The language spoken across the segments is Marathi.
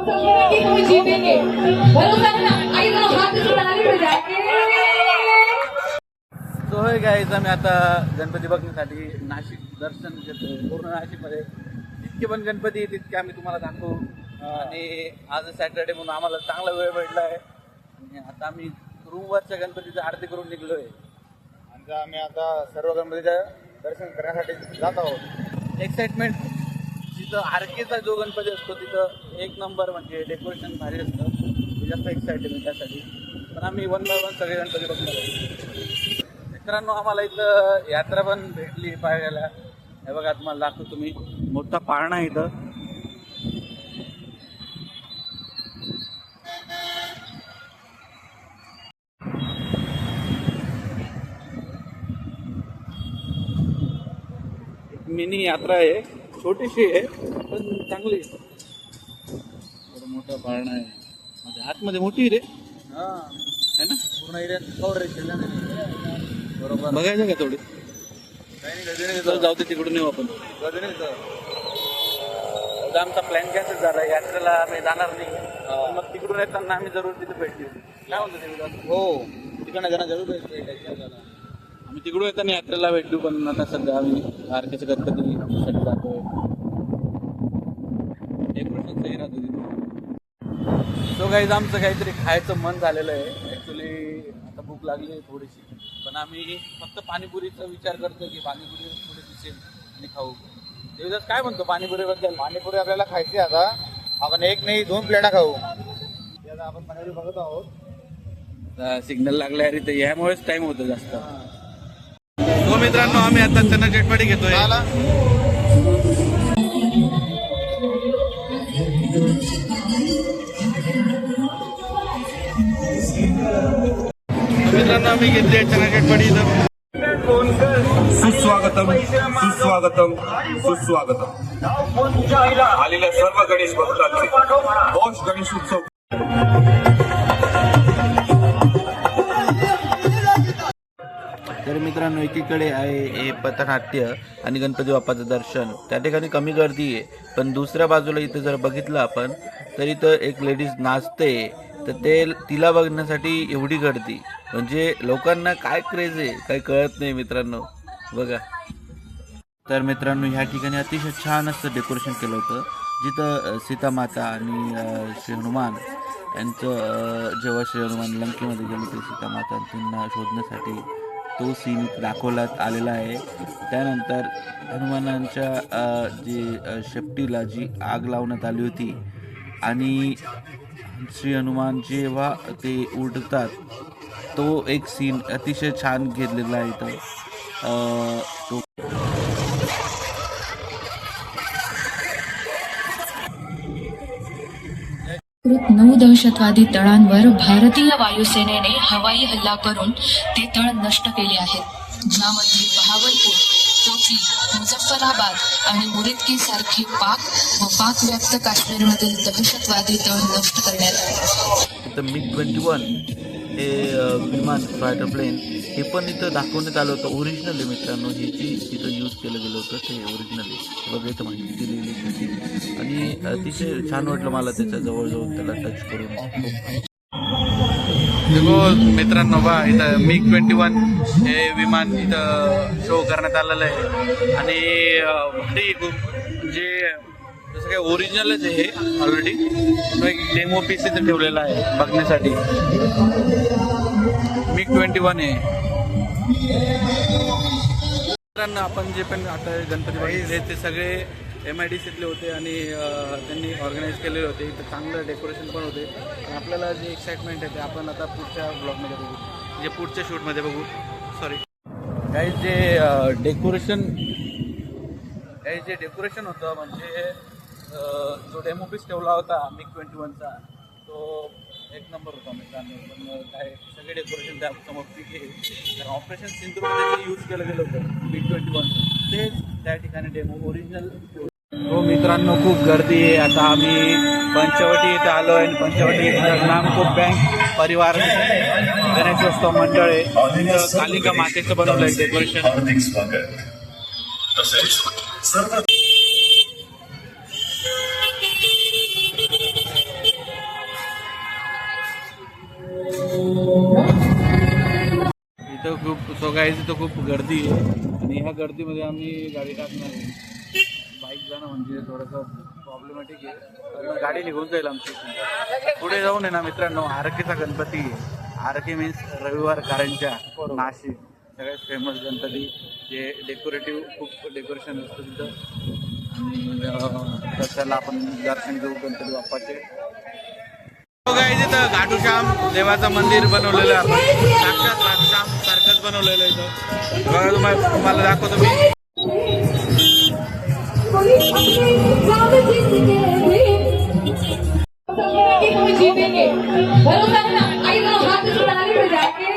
तुम्ही जीतेंगे भरोसा है ना आई जरा हाथ से ताली बजाएंगे सो हे गाईज आम्ही आता गणपती बघण्यासाठी नाशिक दर्शन घेतो पूर्ण नाशिकमध्ये इतके पण गणपती आहेत तितके आम्ही तुम्हाला दाखवू आणि आज सॅटर्डे म्हणून आम्हाला चांगला वेळ भेटला आहे आणि आता आम्ही रूमवरच्या गणपतीची आरती करून निघलो आहे आणि आम्ही आता सर्व गणपतीचं दर्शन करण्यासाठी जात आहोत. एक्साइटमेंट जिथं आरकेचा जो गणपती असतो तिथं एक नंबर म्हणजे डेकोरेशन भारी असतं जास्त एक्साइटेड त्यासाठी पण आम्ही वन बाय वन सगळे गणपती बघणार आहोत. मित्रांनो आम्हाला इथं यात्रा पण भेटली पाहायला हे बघा तुम्हाला दाखवतो तुम्ही मोठा पाळणा आहे इथं मिनी यात्रा आहे छोटीशी आहे पण चांगली आहे थोडं मोठा पाळणा आहे म्हणजे आतमध्ये मोठी रे हां है ना पूर्ण एरियात कव्हरेज केलं बरोबर. बघायचं का थोडी काही नाही गर्दी नाही तर जाऊ दे तिकडून येऊ आपण गर्दी नाही तर आता आमचा प्लॅन कॅन्सल झाला यात्रेला आम्ही जाणार नाही मग तिकडून येताना आम्ही जरूर तिथे भेट देऊ काय म्हणतो ते विकास? हो तिकडनं जरा जरूर भेटायचं. आम्ही तिकडून येताना यात्रेला भेटू पण आता सध्या आम्ही आरकेच्या गणपतीसाठी जातोय डेकोरेशन सही राहतो तिथे. सो गाईज आमचं काहीतरी खायचं मन झालेलं आहे ॲक्च्युली आता भूक लागली आहे थोडीशी पण आम्ही फक्त पाणीपुरीचा विचार करतो की पाणीपुरी थोडी दिसेल आणि खाऊ देवदास काय म्हणतो पाणीपुरीबद्दल? पाणीपुरी आपल्याला खायची आता आपण एक नाही 2 प्लेटा खाऊ. आता आपण पाणीपुरी बघत आहोत. सिग्नल लागला आहे तर यामुळेच टाइम होतो जास्त. हो मित्रांनो आम्ही आता चना चटपटी घेतोय मित्रांनो आम्ही घेतली चना चटपटी इथं. सुस्वागतम सुस्वागतम सुस्वागतम आलेल्या सर्व गणेश भक्तांचे घोष गणेश उत्सव. तर मित्रांनो एकीकडे आहे हे पथनाट्य आणि गणपती बाप्पाचं दर्शन त्या ठिकाणी कमी गर्दी आहे पण दुसऱ्या बाजूला इथं जर बघितलं आपण तर इथं एक लेडीज नाचते तर ते तिला बघण्यासाठी एवढी गर्दी म्हणजे लोकांना काय क्रेज आहे काही कळत नाही मित्रांनो बघा. तर मित्रांनो ह्या ठिकाणी अतिशय छान असं डेकोरेशन केलं होतं जिथं सीतामाता आणि श्री हनुमान यांचं जेव्हा श्री हनुमान लंकेमध्ये गेले ते सीतामाता त्यांना शोधण्यासाठी तो सीन दाखवण्यात आलेला आहे. त्यानंतर हनुमानांच्या जी शेपटीला जी आग लावण्यात आली होती आणि श्री हनुमान जेव्हा ते उडतात तो एक सीन अतिशय छान घेतलेला आहे इथं. तो 9 दहशतवादी तळांवर भारतीय वायुसेनेने हवाई हल्ला करून ते तळ नष्ट केले आहेत ज्यामध्ये बहावलपूर, कोची, मुझफ्फराबाद आणि मुरिदकी सारखे पाक व पाकव्याप्त काश्मीरमधील दहशतवादी तळ नष्ट करण्यात आले. इथं MiG-21 हे विमान फायटर प्लेन हे पण इथं दाखवण्यात आलं होतं ओरिजिनल आहे मित्रांनो हे जी इथं यूज केलं गेलं होतं ते ओरिजिनल आहे बघा इथं माहिती दिलेली होती आणि अतिशय छान वाटलं मला त्याच्या जवळजवळ त्याला टच करून. मित्रांनो बा इथं MiG-21 हे विमान इथं शो करण्यात आलेलं आहे आणि म्हणजे जसं काही ओरिजिनलच आहे हे ऑलरेडी एक डेमो पीस इथं ठेवलेला आहे बघण्यासाठी. MiG-21 आहे मित्रांनो. आपण जे पण आता गणपती बघितले ते सगळे MIDCतले होते आणि त्यांनी ऑर्गनाईज केलेले होते. इथं चांगलं डेकोरेशन पण होते. आपल्याला जे एक्साइटमेंट आहे ते आपण आता पुढच्या ब्लॉगमध्ये बघू म्हणजे पुढच्या शूटमध्ये बघू. सॉरी काही जे डेकोरेशन होतं म्हणजे जो डेमो पीस ठेवला होता MiG-21चा तो एक नंबर होता मित्रांनो. पण काय सगळे डेकोरेशन त्या समोर पीक आहे तर ऑपरेशन सिंधूमध्ये जे यूज केलं गेलं होतं MiG-21 तेच त्या ठिकाणी डेमो ओरिजिनल. हो मित्रांनो खूप गर्दी आहे. आता आम्ही पंचवटी इथं आलो आहे आणि पंचवटी नामकोट बँक परिवार गणेशोत्सव मंडळ आहे तिथं कालिका मातेचं बनवलं आहे डेकोरेशन. काही तिथं खूप गर्दी आहे आणि ह्या गर्दीमध्ये आम्ही गाडी टाकणार आहे. बाईक जाणं म्हणजे थोडंसं प्रॉब्लेमॅटिक आहे. गाडी निघून जाईल आमची. पुढे जाऊन आहे ना मित्रांनो, आरकेचा गणपती आहे. आरके मीन्स रविवार कारंजा, नाशिक सगळ्यात फेमस गणपती, जे डेकोरेटिव्ह खूप डेकोरेशन असतं तिथं. आणि तर त्याला आपण दर्शन घेऊ गणपती बाप्पाचे. काही तिथं घाटूश्याम देवाचं मंदिर बनवलेलं आहे आपण. साक्षात घाटूश्याम सारखंच बनवलेलं आहे इथं. बघा तुम्हाला दाखवतो मी. कोई जीतेंगे भरोसा है ना। आइए दोनों हाथ से ताली बजाके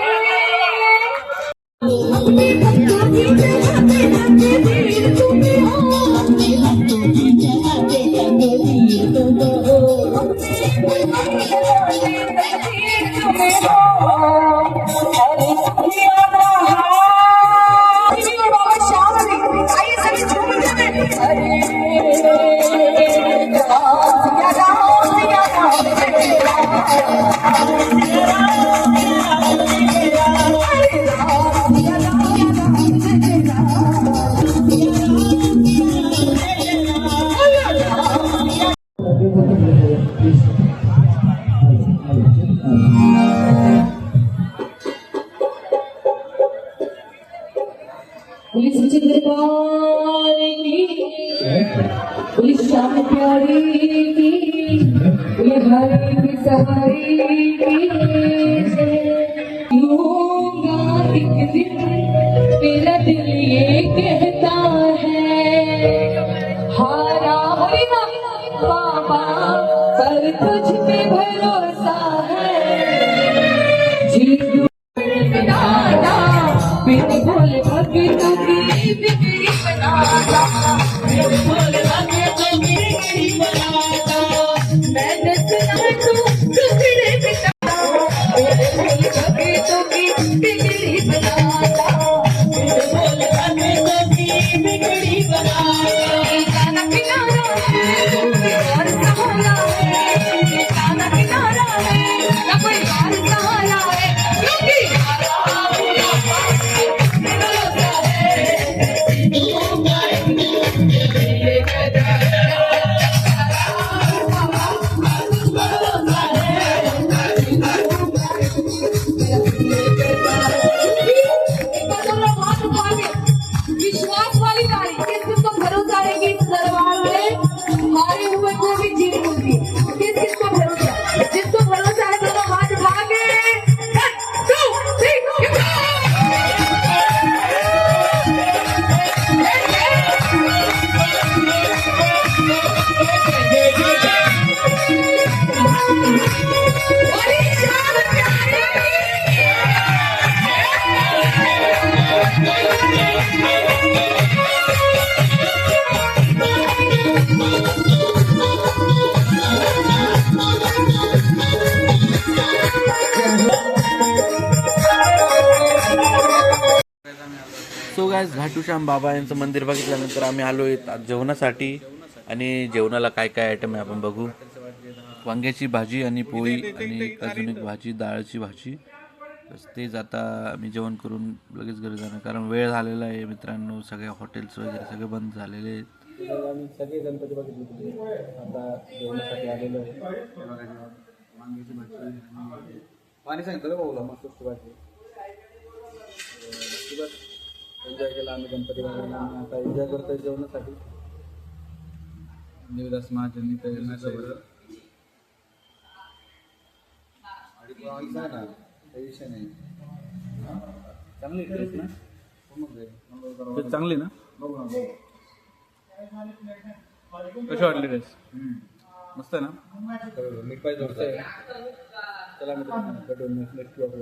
पुलिस चित्रकार की, पुलिस श्याम प्यारी की, पुलिस हरी की सवारी की, लूंगा एक दिन मेरा दिल ये कहता है, हारा होई ना बाबा पर तुझ पे भरोसा है, जीत दादा बिन बोले भगतों की बिगड़ी बनाता, बिन बोले भगतों की बिगड़ी बनाता, मैंने सुना तू टुकड़े बिताता, बिन बोले भगतों की बिगड़ी बनाता, बिन बोले भगतों की बिगड़ी बनाता। काना किनारा है और सहारा है, काना किनारा है ना कोई और सहारा है, क्योंकि विश्वास वाली गाड़ी, किस किस को भरोसा है कि इस दरबार में हारे हुए को भी जीत मिलती है? किस किस को भरोसा है? जिसको भरोसा है दोनों हाथ उठा के 1 2 3 सो गाइस, घाटूश्याम बाबा यांचं मंदिर बघितल्यानंतर आम्ही आलो आहेत जेवणासाठी. आणि जेवणाला काय काय आयटम आहे आपण बघू. वांग्याची भाजी आणि पोळी आणि अजून एक भाजी, डाळची भाजी. बस तेच आता आम्ही जेवण करून लगेच घरी जाणार, कारण वेळ झालेला आहे मित्रांनो. सगळे हॉटेल्स वगैरे सगळे बंद झालेले आहेत. आम्ही सगळे गणपती बघितले, आता जेवणासाठी आलेलो आहे. वांग्याची भाजी पाणी सांगितलं भाऊला, मस्त भाजी. एन्जॉय केला आम्ही गणपती बघायला. आणि आता एन्जॉय करतोय जेवणासाठी. देवदास महाजनी ना, काही विषय नाही. चांगली ड्रेस ना, चांगली ना, बघू ना. कशी वाटली ड्रेस? मस्त आहे ना. मी पाहिजे. चला मित्रांनो, नेक्स्ट ब्लॉग.